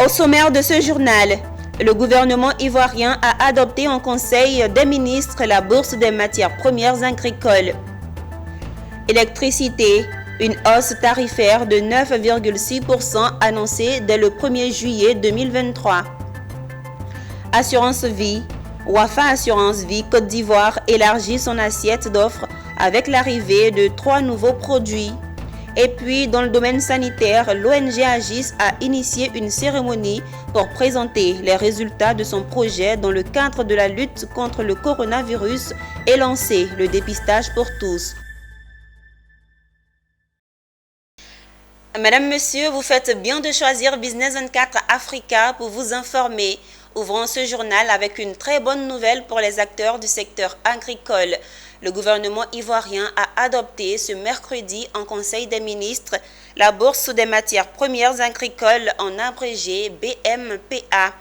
Au sommaire de ce journal, le gouvernement ivoirien a adopté en Conseil des ministres la bourse des matières premières agricoles. Électricité, une hausse tarifaire de 9,6% annoncée dès le 1er juillet 2023. Assurance vie, Wafa Assurance Vie Côte d'Ivoire élargit son assiette d'offres avec l'arrivée de 3 nouveaux produits. Et puis, dans le domaine sanitaire, l'ONG Agis a initié une cérémonie pour présenter les résultats de son projet dans le cadre de la lutte contre le coronavirus et lancer le dépistage pour tous. Madame, Monsieur, vous faites bien de choisir Business 24 Africa pour vous informer. Ouvrons ce journal avec une très bonne nouvelle pour les acteurs du secteur agricole. Le gouvernement ivoirien a adopté ce mercredi en Conseil des ministres la bourse des matières premières agricoles en abrégé BMPA.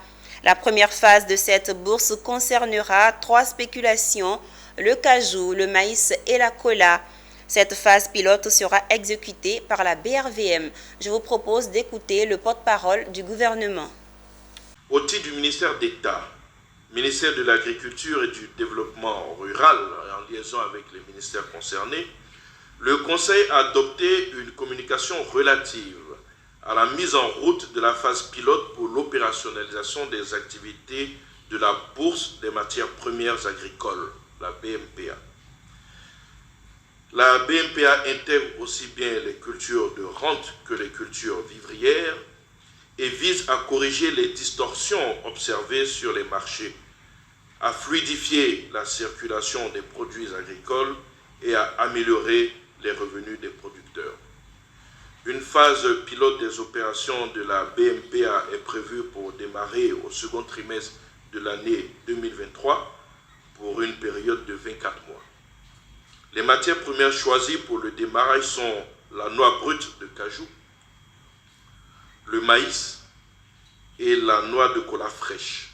La première phase de cette bourse concernera 3 spéculations, le cajou, le maïs et la cola. Cette phase pilote sera exécutée par la BRVM. Je vous propose d'écouter le porte-parole du gouvernement. Au titre du ministère d'État, ministère de l'Agriculture et du Développement rural, en liaison avec les ministères concernés, le Conseil a adopté une communication relative à la mise en route de la phase pilote pour l'opérationnalisation des activités de la Bourse des matières premières agricoles, la BMPA. La BMPA intègre aussi bien les cultures de rente que les cultures vivrières et vise à corriger les distorsions observées sur les marchés, à fluidifier la circulation des produits agricoles et à améliorer les revenus des producteurs. Une phase pilote des opérations de la BMPA est prévue pour démarrer au second trimestre de l'année 2023 pour une période de 24 mois. Les matières premières choisies pour le démarrage sont la noix brute de cajou, le maïs et la noix de cola fraîche.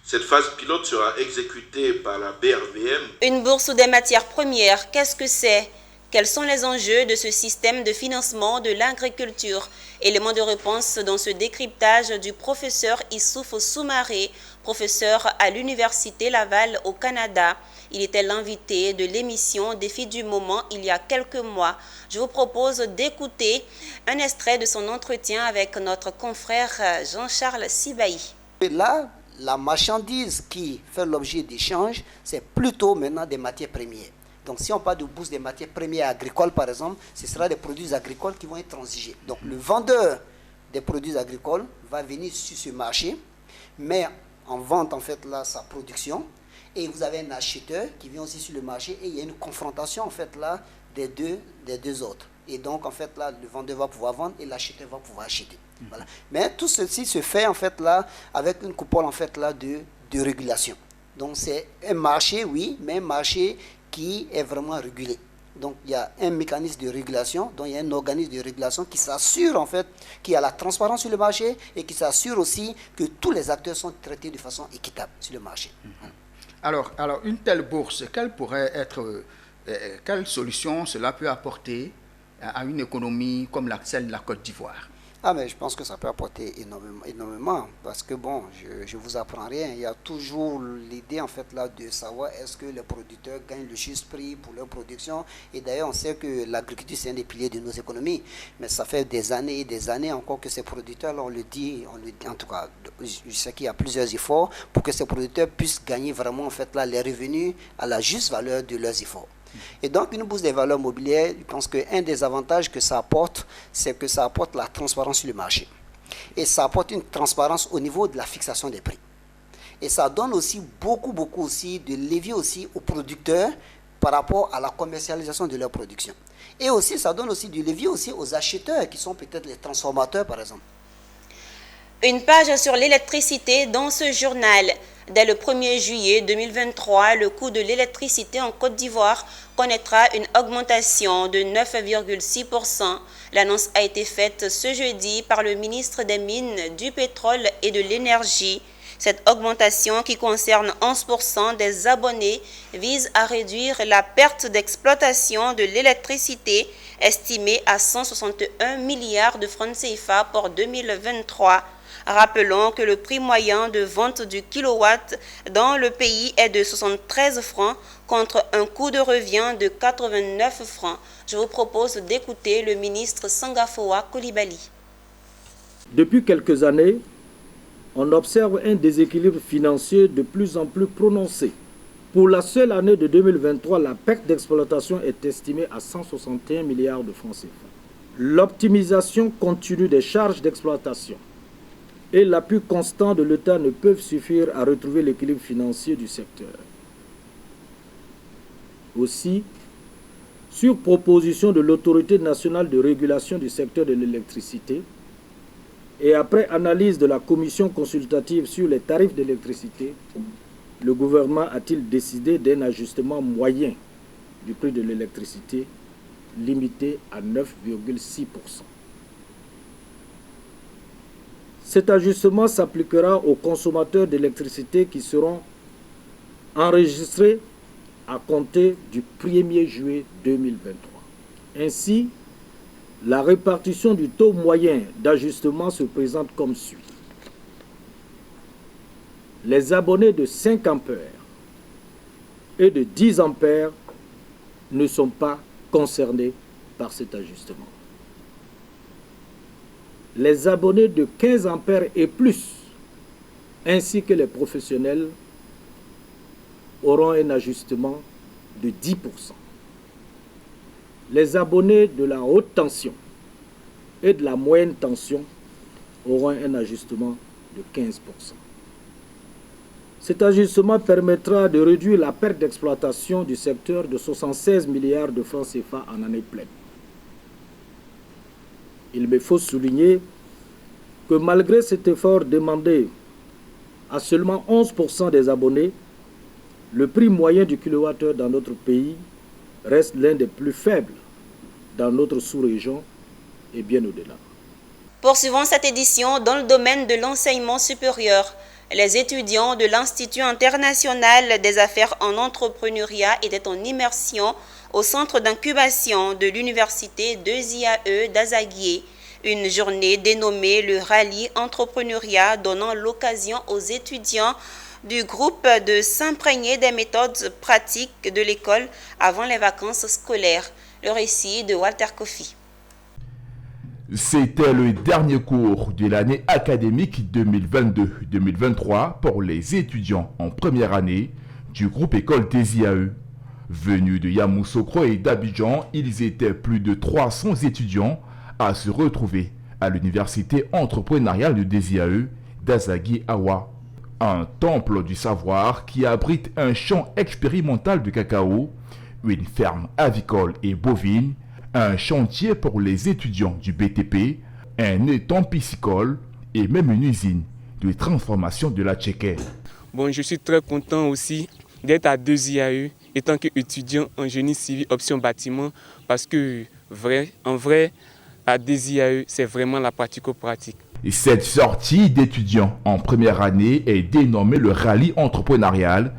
Cette phase pilote sera exécutée par la BRVM. Une bourse des matières premières, qu'est-ce que c'est? Quels sont les enjeux de ce système de financement de l'agriculture? Élément de réponse dans ce décryptage du professeur Issouf Soumaré, professeur à l'Université Laval au Canada. Il était l'invité de l'émission Défi du moment il y a quelques mois. Je vous propose d'écouter un extrait de son entretien avec notre confrère Jean-Charles Sibahi. Là, la marchandise qui fait l'objet d'échanges, c'est plutôt maintenant des matières premières. Donc si on parle de bourse des matières premières agricoles, par exemple, ce sera des produits agricoles qui vont être transigés. Donc le vendeur des produits agricoles va venir sur ce marché, met en vente en fait là sa production, et vous avez un acheteur qui vient aussi sur le marché, et il y a une confrontation en fait là des deux autres. Et donc en fait là, le vendeur va pouvoir vendre et l'acheteur va pouvoir acheter. Voilà. Mais tout ceci se fait en fait là avec une coupole en fait là de régulation. Donc c'est un marché, oui, mais un marché qui est vraiment régulé. Donc il y a un mécanisme de régulation, donc il y a un organisme de régulation qui s'assure en fait qu'il y a la transparence sur le marché et qui s'assure aussi que tous les acteurs sont traités de façon équitable sur le marché. Alors une telle bourse, quelle solution cela peut apporter à une économie comme celle de la Côte d'Ivoire? Mais je pense que ça peut apporter énormément, parce que bon, je vous apprends rien. Il y a toujours l'idée en fait là de savoir est-ce que les producteurs gagnent le juste prix pour leur production. Et d'ailleurs, on sait que l'agriculture c'est un des piliers de nos économies, mais ça fait des années et des années encore que ces producteurs, on le dit, en tout cas, je sais qu'il y a plusieurs efforts pour que ces producteurs puissent gagner vraiment en fait là les revenus à la juste valeur de leurs efforts. Et donc, une bourse des valeurs mobilières, je pense qu'un des avantages que ça apporte, c'est que ça apporte la transparence sur le marché. Et ça apporte une transparence au niveau de la fixation des prix. Et ça donne aussi beaucoup aussi de levier aussi aux producteurs par rapport à la commercialisation de leur production. Et aussi, ça donne aussi du levier aussi aux acheteurs qui sont peut-être les transformateurs, par exemple. Une page sur l'électricité dans ce journal. Dès le 1er juillet 2023, le coût de l'électricité en Côte d'Ivoire connaîtra une augmentation de 9,6%. L'annonce a été faite ce jeudi par le ministre des Mines, du Pétrole et de l'Énergie. Cette augmentation, qui concerne 11% des abonnés, vise à réduire la perte d'exploitation de l'électricité, estimée à 161 milliards de francs CFA pour 2023. Rappelons que le prix moyen de vente du kilowatt dans le pays est de 73 francs contre un coût de revient de 89 francs. Je vous propose d'écouter le ministre Sangafoa Coulibaly. Depuis quelques années, on observe un déséquilibre financier de plus en plus prononcé. Pour la seule année de 2023, la perte d'exploitation est estimée à 161 milliards de francs CFA. L'optimisation continue des charges d'exploitation et l'appui constant de l'État ne peuvent suffire à retrouver l'équilibre financier du secteur. Aussi, sur proposition de l'Autorité nationale de régulation du secteur de l'électricité et après analyse de la commission consultative sur les tarifs d'électricité, le gouvernement a-t-il décidé d'un ajustement moyen du prix de l'électricité limité à 9,6%. Cet ajustement s'appliquera aux consommateurs d'électricité qui seront enregistrés à compter du 1er juillet 2023. Ainsi, la répartition du taux moyen d'ajustement se présente comme suit. Les abonnés de 5 ampères et de 10 ampères ne sont pas concernés par cet ajustement. Les abonnés de 15 ampères et plus, ainsi que les professionnels, auront un ajustement de 10%. Les abonnés de la haute tension et de la moyenne tension auront un ajustement de 15%. Cet ajustement permettra de réduire la perte d'exploitation du secteur de 76 milliards de francs CFA en année pleine. Il me faut souligner que malgré cet effort demandé à seulement 11% des abonnés, le prix moyen du kilowattheure dans notre pays reste l'un des plus faibles dans notre sous-région et bien au-delà. Poursuivons cette édition dans le domaine de l'enseignement supérieur. Les étudiants de l'Institut international des affaires en entrepreneuriat étaient en immersion au centre d'incubation de l'université 2IAE d'Azaguié. Une journée dénommée le Rallye Entrepreneuriat donnant l'occasion aux étudiants du groupe de s'imprégner des méthodes pratiques de l'école avant les vacances scolaires. Le récit de Walter Kofi. C'était le dernier cours de l'année académique 2022-2023 pour les étudiants en première année du groupe École des IAE. Venus de Yamoussoukro et d'Abidjan, ils étaient plus de 300 étudiants à se retrouver à l'université entrepreneuriale de Desiae d'Azagui-Awa, un temple du savoir qui abrite un champ expérimental de cacao, une ferme avicole et bovine, un chantier pour les étudiants du BTP, un étang piscicole et même une usine de transformation de la tchéquée. Bon, je suis très content aussi d'être à 2IAE étant qu'étudiant en génie civil option bâtiment parce que en vrai, à 2IAE, c'est vraiment la pratico-pratique. Cette sortie d'étudiants en première année est dénommée le rallye entrepreneurial,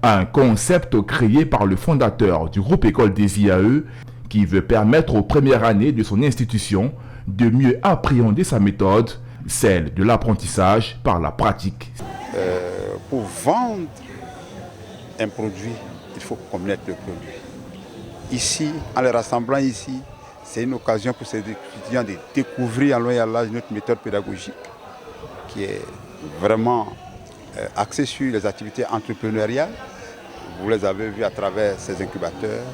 un concept créé par le fondateur du groupe École des IAE qui veut permettre aux premières années de son institution de mieux appréhender sa méthode, celle de l'apprentissage par la pratique. Pour vendre un produit, il faut connaître le produit. Ici, en les rassemblant ici, c'est une occasion pour ces étudiants de découvrir en long et à large notre méthode pédagogique qui est vraiment axée sur les activités entrepreneuriales. Vous les avez vues à travers ces incubateurs.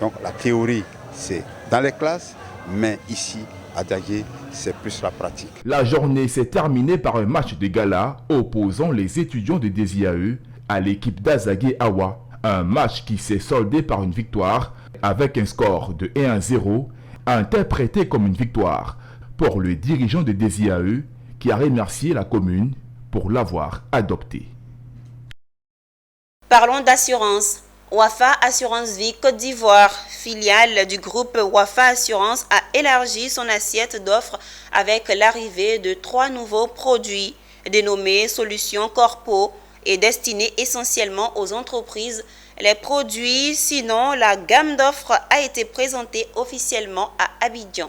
Donc la théorie, c'est dans les classes, mais ici, à Dagué, c'est plus la pratique. La journée s'est terminée par un match de gala opposant les étudiants de DESIAE à l'équipe d'Azagué-Awa. Un match qui s'est soldé par une victoire avec un score de 1-0, interprété comme une victoire pour le dirigeant de DESIAE qui a remercié la commune pour l'avoir adopté. Parlons d'assurance. Wafa Assurance Vie Côte d'Ivoire, filiale du groupe Wafa Assurance, a élargi son assiette d'offres avec l'arrivée de 3 nouveaux produits dénommés Solutions Corpo et destinés essentiellement aux entreprises. Les produits, sinon la gamme d'offres a été présentée officiellement à Abidjan.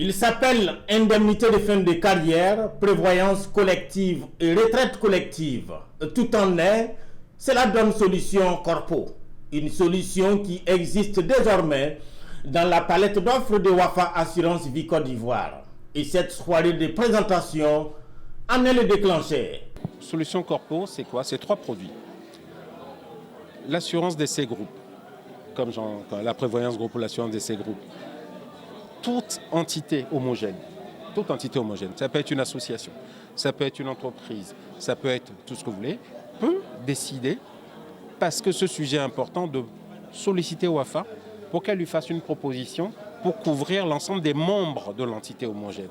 Il s'appelle indemnité de fin de carrière, prévoyance collective et retraite collective. Tout en est, cela donne solution Corpo. Une solution qui existe désormais dans la palette d'offres de Wafa Assurance Vie Côte d'Ivoire. Et cette soirée de présentation en est le déclencheur. Solution Corpo, c'est quoi? C'est 3 produits. L'assurance d'essai groupe, comme la prévoyance groupe ou l'assurance d'essai groupe. Toute entité homogène, ça peut être une association, ça peut être une entreprise, ça peut être tout ce que vous voulez, peut décider, parce que ce sujet est important, de solliciter Wafa pour qu'elle lui fasse une proposition pour couvrir l'ensemble des membres de l'entité homogène.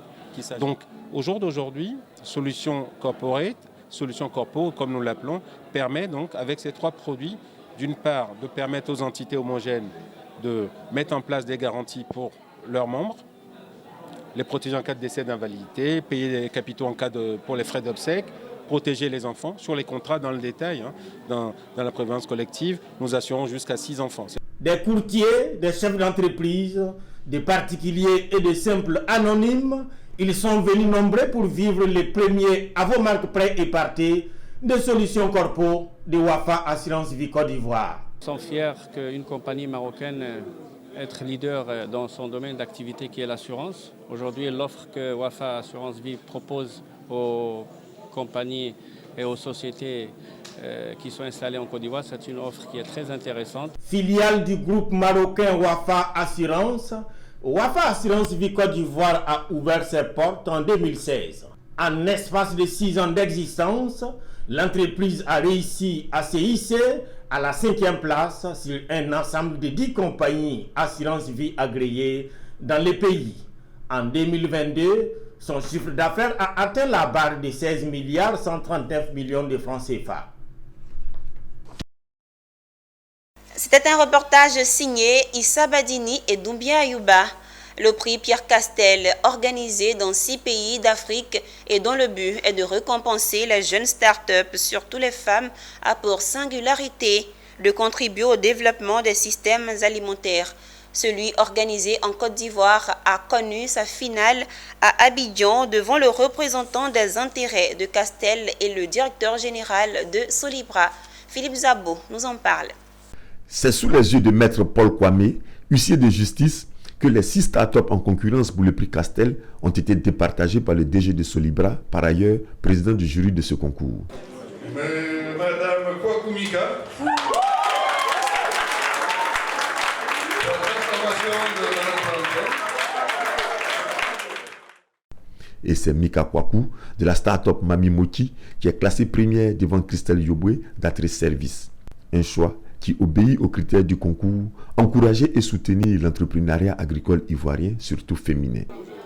Donc, au jour d'aujourd'hui, Solution Corporate, Solution Corpo, comme nous l'appelons, permet donc, avec ces 3 produits, d'une part, de permettre aux entités homogènes de mettre en place des garanties pour leurs membres, les protéger en cas de décès, d'invalidité, payer les capitaux pour les frais d'obsèques, protéger les enfants. Sur les contrats, dans le détail, dans la prévoyance collective, nous assurons jusqu'à 6 enfants. Des courtiers, des chefs d'entreprise, des particuliers et des simples anonymes, ils sont venus nombreux pour vivre les premiers à vos marques prêts et partés de Solutions Corpo de Wafa Assurance Vie Côte d'Ivoire. Nous sommes fiers qu'une compagnie marocaine être leader dans son domaine d'activité qui est l'assurance. Aujourd'hui, l'offre que Wafa Assurance Vie propose aux compagnies et aux sociétés qui sont installées en Côte d'Ivoire, c'est une offre qui est très intéressante. Filiale du groupe marocain Wafa Assurance, Wafa Assurance Vie Côte d'Ivoire a ouvert ses portes en 2016. En espace de 6 ans d'existence, l'entreprise a réussi à se hisser à la 5e place sur un ensemble de 10 compagnies assurance vie agréées dans le pays. En 2022, son chiffre d'affaires a atteint la barre de 16 milliards 139 millions de francs CFA. C'était un reportage signé Issa Badini et Doumbia Ayouba. Le prix Pierre Castel, organisé dans 6 pays d'Afrique et dont le but est de récompenser les jeunes start-up, surtout les femmes, a pour singularité de contribuer au développement des systèmes alimentaires. Celui organisé en Côte d'Ivoire a connu sa finale à Abidjan devant le représentant des intérêts de Castel et le directeur général de Solibra. Philippe Zabo nous en parle. C'est sous les yeux de Maître Paul Kwame, huissier de justice, que les 6 startups en concurrence pour le prix Castel ont été départagés par le DG de Solibra, par ailleurs président du jury de ce concours. Madame Kwakumika, et c'est Mika Kwaku de la start-up Mami Moki qui est classée première devant Christelle Yobwe d'Atre Service. Un choix qui obéit aux critères du concours, encourager et soutenir l'entrepreneuriat agricole ivoirien, surtout féminin.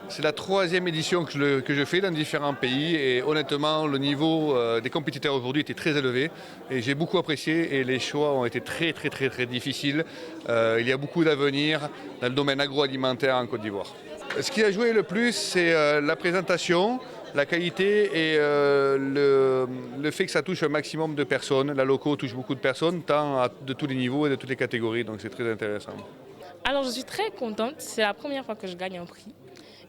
C'est la 3e édition que je fais dans différents pays et honnêtement le niveau des compétiteurs aujourd'hui était très élevé et j'ai beaucoup apprécié et les choix ont été très difficiles. Il y a beaucoup d'avenir dans le domaine agroalimentaire en Côte d'Ivoire. Ce qui a joué le plus, c'est la présentation, la qualité et le fait que ça touche un maximum de personnes. La loco touche beaucoup de personnes, tant de tous les niveaux et de toutes les catégories, donc c'est très intéressant. Alors je suis très contente, c'est la première fois que je gagne un prix.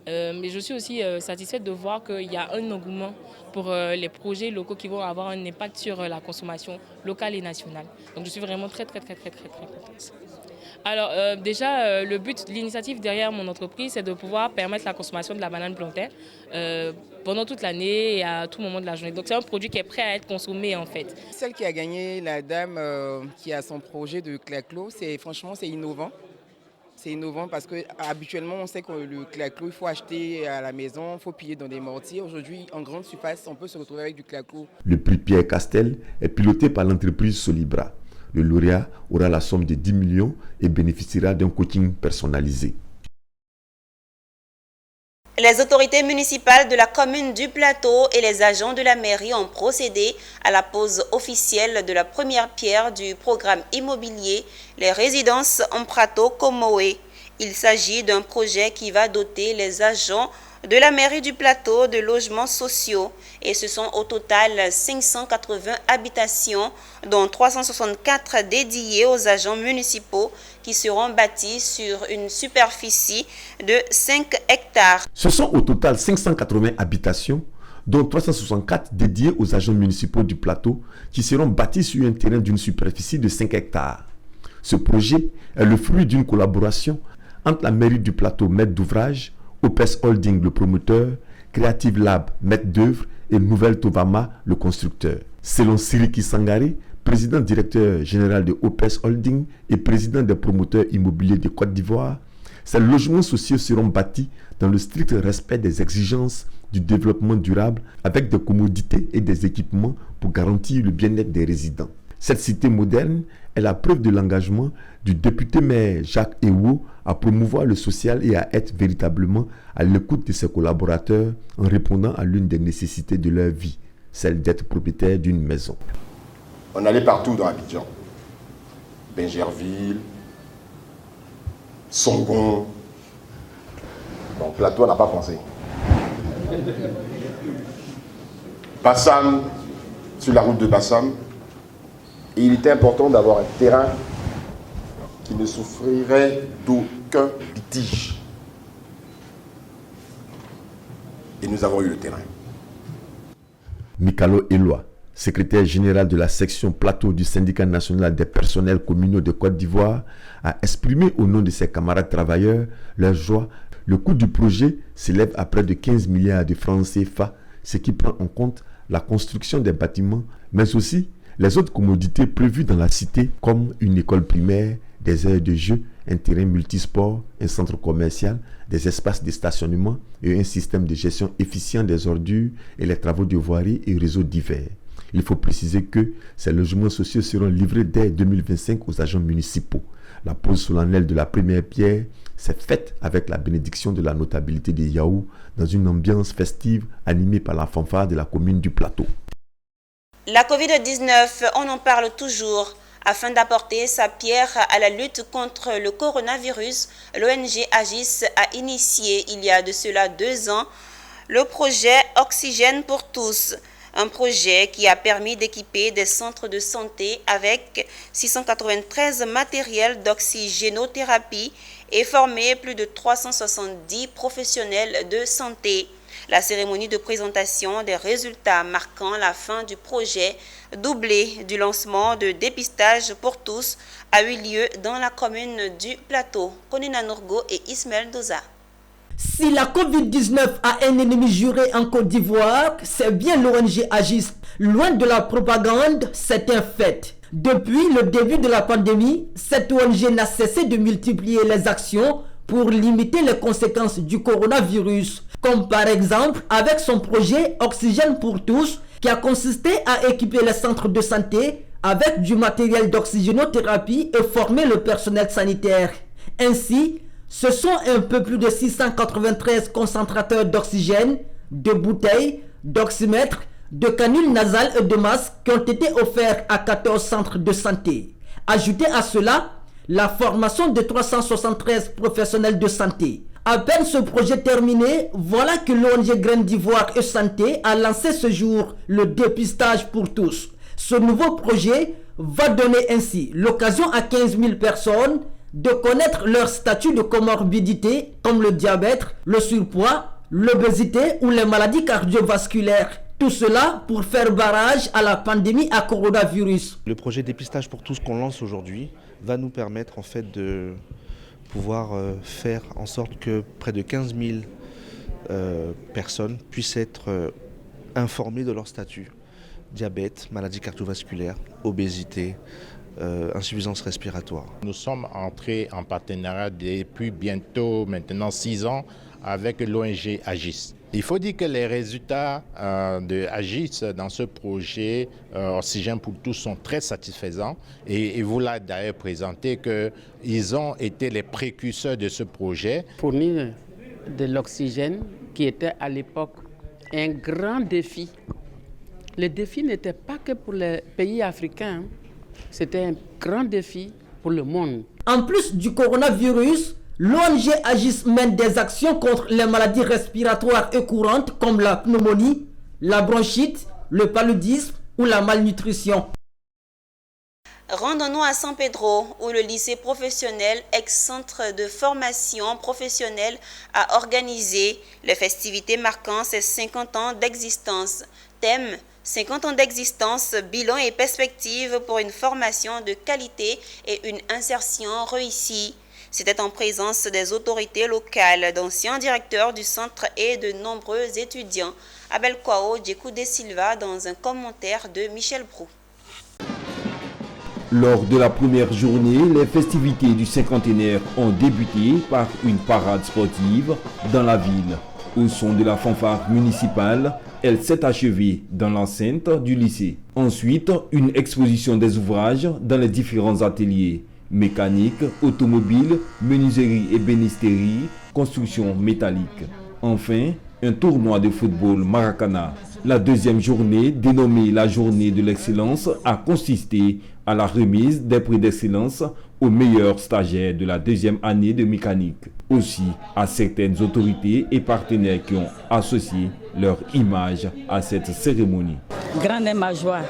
Mais je suis aussi satisfaite de voir qu'il y a un engouement pour les projets locaux qui vont avoir un impact sur la consommation locale et nationale. Donc je suis vraiment très contente. Alors déjà, le but, l'initiative derrière mon entreprise, c'est de pouvoir permettre la consommation de la banane plantaine pendant toute l'année et à tout moment de la journée. Donc c'est un produit qui est prêt à être consommé en fait. Celle qui a gagné, la dame qui a son projet de claclos, franchement c'est innovant. C'est innovant parce qu'habituellement, on sait que le claclos, il faut acheter à la maison, il faut piller dans des mortiers. Aujourd'hui, en grande surface, on peut se retrouver avec du claclos. Le prix Pierre Castel est piloté par l'entreprise Solibra. Le lauréat aura la somme de 10 millions et bénéficiera d'un coaching personnalisé. Les autorités municipales de la commune du Plateau et les agents de la mairie ont procédé à la pose officielle de la première pierre du programme immobilier Les Résidences en Prato Comoé. Il s'agit d'un projet qui va doter les agents de la mairie du plateau de logements sociaux et ce sont au total 580 habitations dont 364 dédiées aux agents municipaux qui seront bâties sur une superficie de 5 hectares. Ce sont au total 580 habitations dont 364 dédiées aux agents municipaux du plateau qui seront bâtis sur un terrain d'une superficie de 5 hectares. Ce projet est le fruit d'une collaboration entre la mairie du plateau, maître d'ouvrage, OPES Holding, le promoteur, Creative Lab, maître d'œuvre et Nouvelle Tovama, le constructeur. Selon Siriki Sangari, président directeur général de OPES Holding et président des promoteurs immobiliers de Côte d'Ivoire, ces logements sociaux seront bâtis dans le strict respect des exigences du développement durable avec des commodités et des équipements pour garantir le bien-être des résidents. Cette cité moderne est la preuve de l'engagement du député-maire Jacques Ewo à promouvoir le social et à être véritablement à l'écoute de ses collaborateurs en répondant à l'une des nécessités de leur vie, celle d'être propriétaire d'une maison. On allait partout dans Abidjan. Bingerville, Songon. Bon, Plateau n'a pas pensé. Bassam, sur la route de Bassam. Et il était important d'avoir un terrain qui ne souffrirait d'aucun litige. Et nous avons eu le terrain. Mikalo Eloi, secrétaire général de la section plateau du syndicat national des personnels communaux de Côte d'Ivoire, a exprimé au nom de ses camarades travailleurs leur joie. Le coût du projet s'élève à près de 15 milliards de francs CFA, ce qui prend en compte la construction des bâtiments, mais aussi les autres commodités prévues dans la cité, comme une école primaire, des aires de jeu, un terrain multisport, un centre commercial, des espaces de stationnement et un système de gestion efficient des ordures et les travaux de voirie et réseaux divers. Il faut préciser que ces logements sociaux seront livrés dès 2025 aux agents municipaux. La pose solennelle de la première pierre s'est faite avec la bénédiction de la notabilité de Yaou dans une ambiance festive animée par la fanfare de la commune du Plateau. La Covid-19, on en parle toujours. Afin d'apporter sa pierre à la lutte contre le coronavirus, l'ONG Agis a initié il y a de cela 2 ans le projet Oxygène pour tous. Un projet qui a permis d'équiper des centres de santé avec 693 matériels d'oxygénothérapie et former plus de 370 professionnels de santé. La cérémonie de présentation des résultats marquant la fin du projet, doublé du lancement de dépistage pour tous, a eu lieu dans la commune du Plateau. Konina Nourgo et Ismaël Doza. Si la Covid-19 a un ennemi juré en Côte d'Ivoire, c'est bien l'ONG Agis. Loin de la propagande, c'est un fait. Depuis le début de la pandémie, cette ONG n'a cessé de multiplier les actions pour limiter les conséquences du coronavirus, comme par exemple avec son projet Oxygène pour tous, qui a consisté à équiper les centres de santé avec du matériel d'oxygénothérapie et former le personnel sanitaire. Ainsi, ce sont un peu plus de 693 concentrateurs d'oxygène, de bouteilles, d'oxymètres, de canules nasales et de masques qui ont été offerts à 14 centres de santé. Ajoutez à cela la formation de 373 professionnels de santé. À peine ce projet terminé, voilà que l'ONG Graines d'Ivoire et Santé a lancé ce jour le dépistage pour tous. Ce nouveau projet va donner ainsi l'occasion à 15 000 personnes de connaître leur statut de comorbidité comme le diabète, le surpoids, l'obésité ou les maladies cardiovasculaires. Tout cela pour faire barrage à la pandémie à coronavirus. Le projet dépistage pour tous qu'on lance aujourd'hui va nous permettre en fait de pouvoir faire en sorte que près de 15 000 personnes puissent être informées de leur statut. Diabète, maladie cardiovasculaire, obésité, insuffisance respiratoire. Nous sommes entrés en partenariat depuis bientôt maintenant 6 ans avec l'ONG Agis. Il faut dire que les résultats de Agis dans ce projet Oxygène pour tous sont très satisfaisants et vous l'avez d'ailleurs présenté qu'ils ont été les précurseurs de ce projet. Fournir de l'oxygène qui était à l'époque un grand défi. Le défi n'était pas que pour les pays africains, c'était un grand défi pour le monde. En plus du coronavirus, L'ONG Agis mène des actions contre les maladies respiratoires et courantes comme la pneumonie, la bronchite, le paludisme ou la malnutrition. Rendons-nous à San Pedro, où le lycée professionnel, ex-centre de formation professionnelle, a organisé les festivités marquant ses 50 ans d'existence. Thème: 50 ans d'existence, bilan et perspectives pour une formation de qualité et une insertion réussie. C'était en présence des autorités locales, d'anciens directeurs du centre et de nombreux étudiants. Abel Kwao Djekou de Silva dans un commentaire de Michel Brou. Lors de la première journée, les festivités du cinquantenaire ont débuté par une parade sportive dans la ville. Au son de la fanfare municipale, elle s'est achevée dans l'enceinte du lycée. Ensuite, une exposition des ouvrages dans les différents ateliers: mécanique, automobile, menuiserie et bénisterie, construction métallique. Enfin, un tournoi de football Maracana. La deuxième journée, dénommée la journée de l'excellence, a consisté à la remise des prix d'excellence aux meilleurs stagiaires de la deuxième année de mécanique. Aussi à certaines autorités et partenaires qui ont associé leur image à cette cérémonie. Grande est ma joie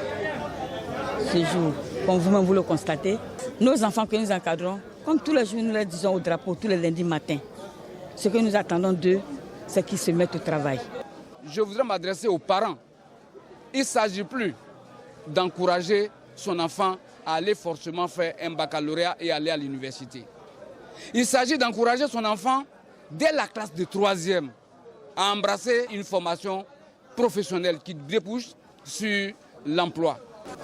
ce jour, comme vous-même vous le constatez. Nos enfants que nous encadrons, comme tous les jours nous les disons au drapeau, tous les lundis matins, ce que nous attendons d'eux, c'est qu'ils se mettent au travail. Je voudrais m'adresser aux parents. Il ne s'agit plus d'encourager son enfant à aller forcément faire un baccalauréat et aller à l'université. Il s'agit d'encourager son enfant, dès la classe de 3e, à embrasser une formation professionnelle qui débouche sur l'emploi.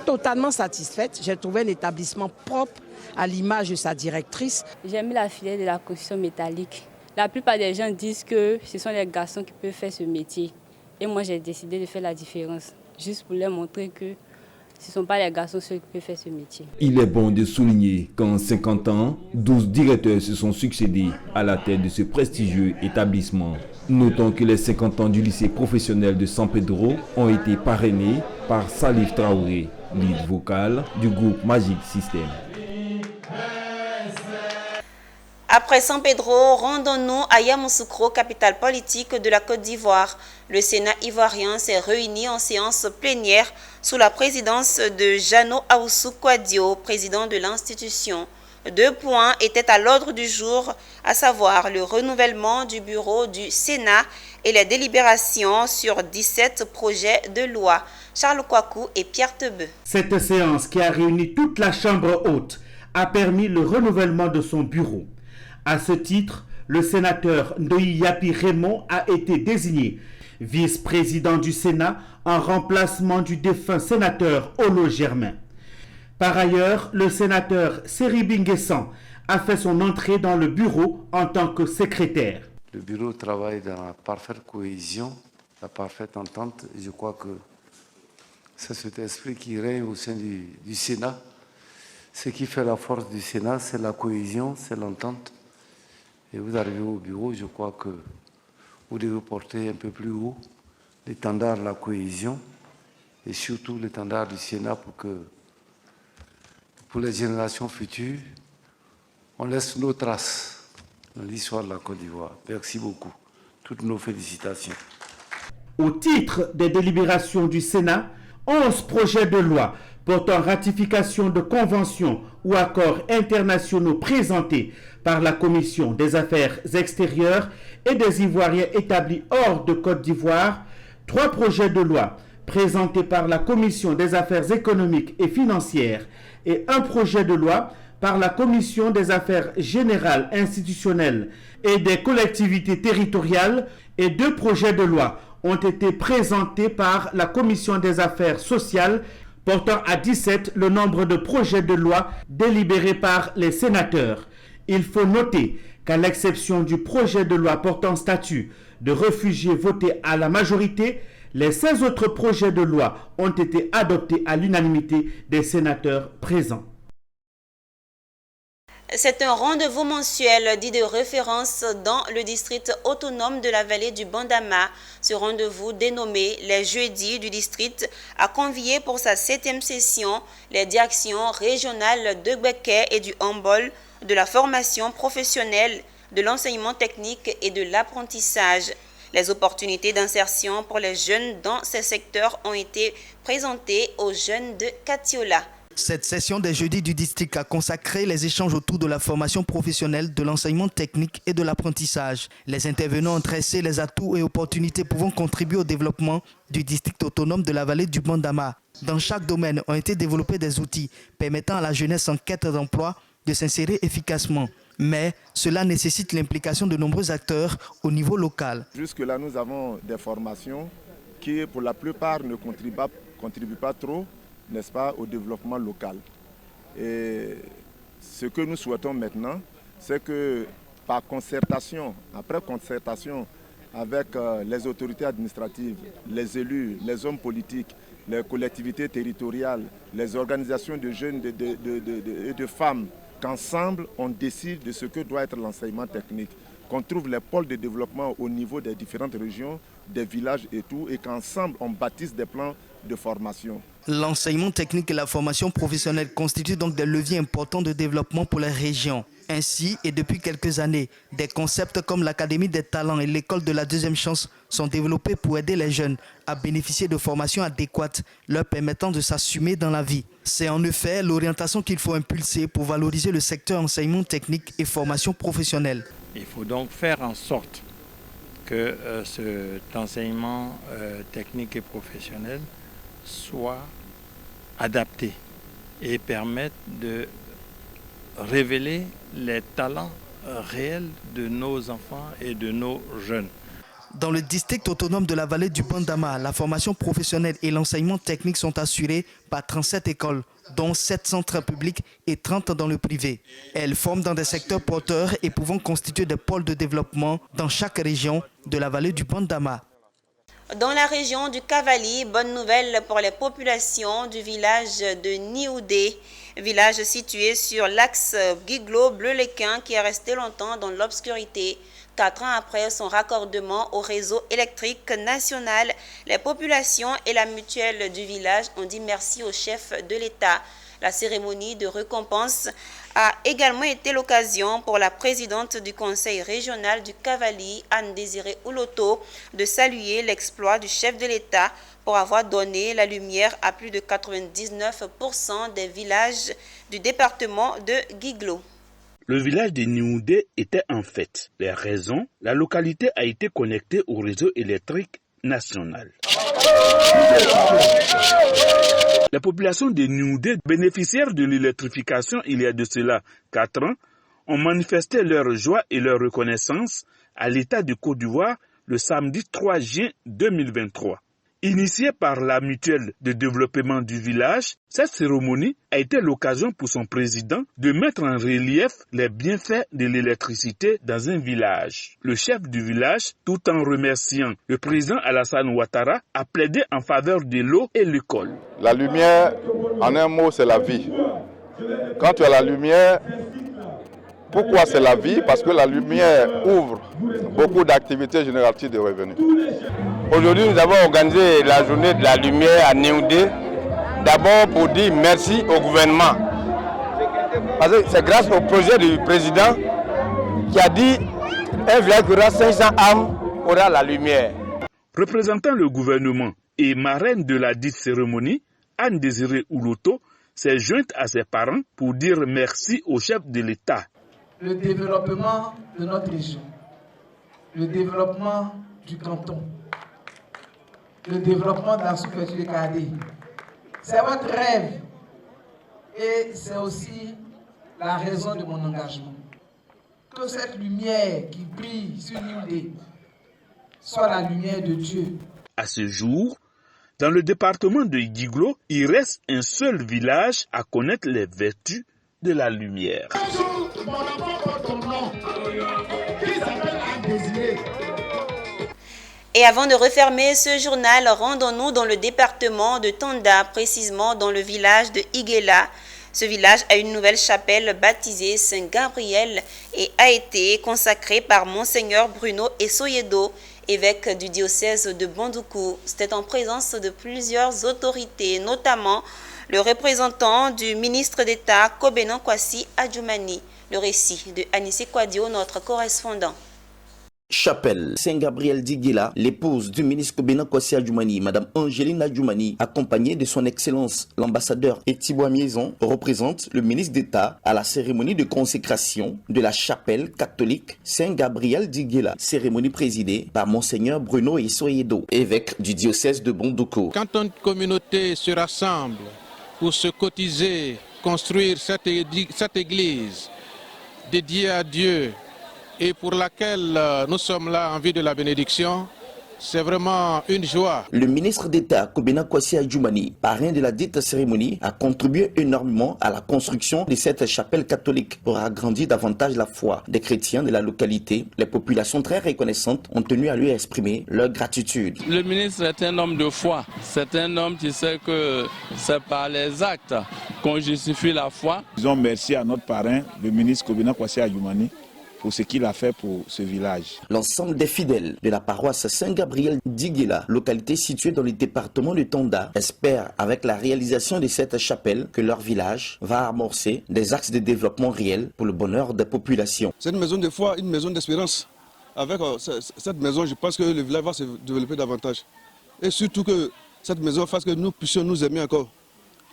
Totalement satisfaite, j'ai trouvé un établissement propre à l'image de sa directrice. J'aime la filière de la construction métallique. La plupart des gens disent que ce sont les garçons qui peuvent faire ce métier. Et moi, j'ai décidé de faire la différence, juste pour leur montrer que ce ne sont pas les garçons ceux qui peuvent faire ce métier. Il est bon de souligner qu'en 50 ans, 12 directeurs se sont succédés à la tête de ce prestigieux établissement. Notons que les 50 ans du lycée professionnel de San Pedro ont été parrainés par Salif Traoré, lead vocal du groupe Magic System. Après San Pedro, rendons-nous à Yamoussoukro, capitale politique de la Côte d'Ivoire. Le Sénat ivoirien s'est réuni en séance plénière sous la présidence de Jano Aoussou Kouadio, président de l'institution. 2 points étaient à l'ordre du jour, à savoir le renouvellement du bureau du Sénat et les délibérations sur 17 projets de loi. Charles Kouakou et Pierre Tebeu. Cette séance qui a réuni toute la Chambre haute a permis le renouvellement de son bureau. À ce titre, le sénateur Ndoyi Yapi Raymond a été désigné vice-président du Sénat en remplacement du défunt sénateur Olo Germain. Par ailleurs, le sénateur Seribi Nguessan a fait son entrée dans le bureau en tant que secrétaire. Le bureau travaille dans la parfaite cohésion, la parfaite entente. Je crois que c'est cet esprit qui règne au sein du Sénat. Ce qui fait la force du Sénat, c'est la cohésion, c'est l'entente. Et vous arrivez au bureau, je crois que vous devez porter un peu plus haut l'étendard de la cohésion et surtout l'étendard du Sénat pour que, pour les générations futures, on laisse nos traces dans l'histoire de la Côte d'Ivoire. Merci beaucoup. Toutes nos félicitations. Au titre des délibérations du Sénat, 11 projets de loi portant ratification de conventions ou accords internationaux présentés par la Commission des Affaires extérieures et des Ivoiriens établis hors de Côte d'Ivoire, 3 projets de loi présentés par la Commission des Affaires économiques et financières et un projet de loi par la Commission des Affaires générales institutionnelles et des collectivités territoriales et 2 projets de loi ont été présentés par la Commission des Affaires sociales, portant à 17 le nombre de projets de loi délibérés par les sénateurs. Il faut noter qu'à l'exception du projet de loi portant statut de réfugiés voté à la majorité, les 16 autres projets de loi ont été adoptés à l'unanimité des sénateurs présents. C'est un rendez-vous mensuel dit de référence dans le district autonome de la vallée du Bandama. Ce rendez-vous, dénommé les jeudis du district, a convié pour sa 7e session les directions régionales de Gbeke et du handball, de la formation professionnelle, de l'enseignement technique et de l'apprentissage. Les opportunités d'insertion pour les jeunes dans ces secteurs ont été présentées aux jeunes de Katiola. Cette session des jeudis du district a consacré les échanges autour de la formation professionnelle, de l'enseignement technique et de l'apprentissage. Les intervenants ont tracé les atouts et opportunités pouvant contribuer au développement du district autonome de la vallée du Bandama. Dans chaque domaine ont été développés des outils permettant à la jeunesse en quête d'emploi de s'insérer efficacement. Mais cela nécessite l'implication de nombreux acteurs au niveau local. Jusque-là, nous avons des formations qui, pour la plupart, ne contribuent pas trop, n'est-ce pas, au développement local. Et ce que nous souhaitons maintenant, c'est que par concertation, après concertation avec les autorités administratives, les élus, les hommes politiques, les collectivités territoriales, les organisations de jeunes et de femmes, qu'ensemble on décide de ce que doit être l'enseignement technique, qu'on trouve les pôles de développement au niveau des différentes régions, des villages et tout, et qu'ensemble on bâtisse des plans de formation. L'enseignement technique et la formation professionnelle constituent donc des leviers importants de développement pour les régions. Ainsi, et depuis quelques années, des concepts comme l'Académie des talents et l'école de la deuxième chance sont développés pour aider les jeunes à bénéficier de formations adéquates leur permettant de s'assumer dans la vie. C'est en effet l'orientation qu'il faut impulser pour valoriser le secteur enseignement technique et formation professionnelle. Il faut donc faire en sorte que cet enseignement technique et professionnel soit adapté et permette de révéler les talents réels de nos enfants et de nos jeunes. Dans le district autonome de la vallée du Bandama, la formation professionnelle et l'enseignement technique sont assurés par 37 écoles, dont 7 centres publics et 30 dans le privé. Elles forment dans des secteurs porteurs et pouvant constituer des pôles de développement dans chaque région de la vallée du Bandama. Dans la région du Cavali, bonne nouvelle pour les populations du village de Nioudé, village situé sur l'axe Guiglo-Bleu-Léquin qui est resté longtemps dans l'obscurité. 4 ans après son raccordement au réseau électrique national, les populations et la mutuelle du village ont dit merci au chef de l'État. La cérémonie de récompense a également été l'occasion pour la présidente du conseil régional du Cavali, Anne-Désirée Ouloto, de saluer l'exploit du chef de l'État pour avoir donné la lumière à plus de 99% des villages du département de Guiglo. Le village de Nioudé était en fête. Les raisons, la localité a été connectée au réseau électrique national. La population de Nioudé, bénéficiaires de l'électrification il y a de cela 4 ans, ont manifesté leur joie et leur reconnaissance à l'État de Côte d'Ivoire le samedi 3 juin 2023. Initiée par la mutuelle de développement du village, cette cérémonie a été l'occasion pour son président de mettre en relief les bienfaits de l'électricité dans un village. Le chef du village, tout en remerciant le président Alassane Ouattara, a plaidé en faveur de l'eau et l'école. La lumière, en un mot, c'est la vie. Quand tu as la lumière, pourquoi c'est la vie? Parce que la lumière ouvre beaucoup d'activités génératives de revenus. Aujourd'hui, nous avons organisé la journée de la lumière à Nioudé, d'abord pour dire merci au gouvernement. Parce que c'est grâce au projet du président qui a dit un village qui aura 500 âmes aura la lumière. Représentant le gouvernement et marraine de la dite cérémonie, Anne-Désirée Ouloto s'est jointe à ses parents pour dire merci au chef de l'État. Le développement de notre région, le développement du canton, le développement de la sous-préfecture de Kadé. C'est votre rêve et c'est aussi la raison de mon engagement. Que cette lumière qui brille sur Nioudé soit la lumière de Dieu. À ce jour, dans le département de Guiglo, il reste un seul village à connaître les vertus de la lumière. Et avant de refermer ce journal, rendons-nous dans le département de Tanda, précisément dans le village de Iguela. Ce village a une nouvelle chapelle baptisée Saint-Gabriel et a été consacrée par Monseigneur Bruno Essoyedo, évêque du diocèse de Bandoukou. C'était en présence de plusieurs autorités, notamment le représentant du ministre d'État Kobenon Kwasi Adjoumani. Le récit de Anissé Kouadio, notre correspondant. Chapelle Saint-Gabriel Diguela, l'épouse du ministre Kobena Kwasi Adjoumani, Madame Angelina Adjoumani, accompagnée de son Excellence l'ambassadeur Etiboa Miezon, représente le ministre d'État à la cérémonie de consécration de la chapelle catholique Saint-Gabriel Diguela, cérémonie présidée par Monseigneur Bruno Issoyedo, évêque du diocèse de Bondoukou. Quand une communauté se rassemble pour se cotiser, construire cette église dédiée à Dieu, et pour laquelle nous sommes là en vue de la bénédiction, c'est vraiment une joie. Le ministre d'État Kobena Kwasi Adjoumani, parrain de la dite cérémonie, a contribué énormément à la construction de cette chapelle catholique pour agrandir davantage la foi des chrétiens de la localité. Les populations très reconnaissantes ont tenu à lui exprimer leur gratitude. Le ministre est un homme de foi. C'est un homme qui sait que c'est par les actes qu'on justifie la foi. Disons merci à notre parrain, le ministre Kobena Kwasi Adjoumani, pour ce qu'il a fait pour ce village. L'ensemble des fidèles de la paroisse Saint-Gabriel d'Iguela, localité située dans le département de Tonda, espèrent avec la réalisation de cette chapelle que leur village va amorcer des axes de développement réels pour le bonheur des populations. C'est une maison de foi, une maison d'espérance. Avec cette maison, je pense que le village va se développer davantage. Et surtout que cette maison fasse que nous puissions nous aimer encore.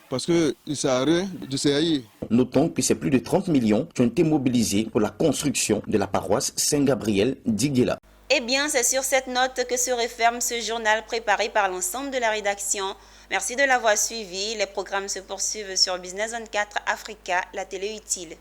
Parce qu'il ne sert à rien de se haïr. Notons que c'est plus de 30 millions qui ont été mobilisés pour la construction de la paroisse Saint-Gabriel d'Iguela. Eh bien, c'est sur cette note que se referme ce journal préparé par l'ensemble de la rédaction. Merci de l'avoir suivi. Les programmes se poursuivent sur Business 24 Africa, la télé utile.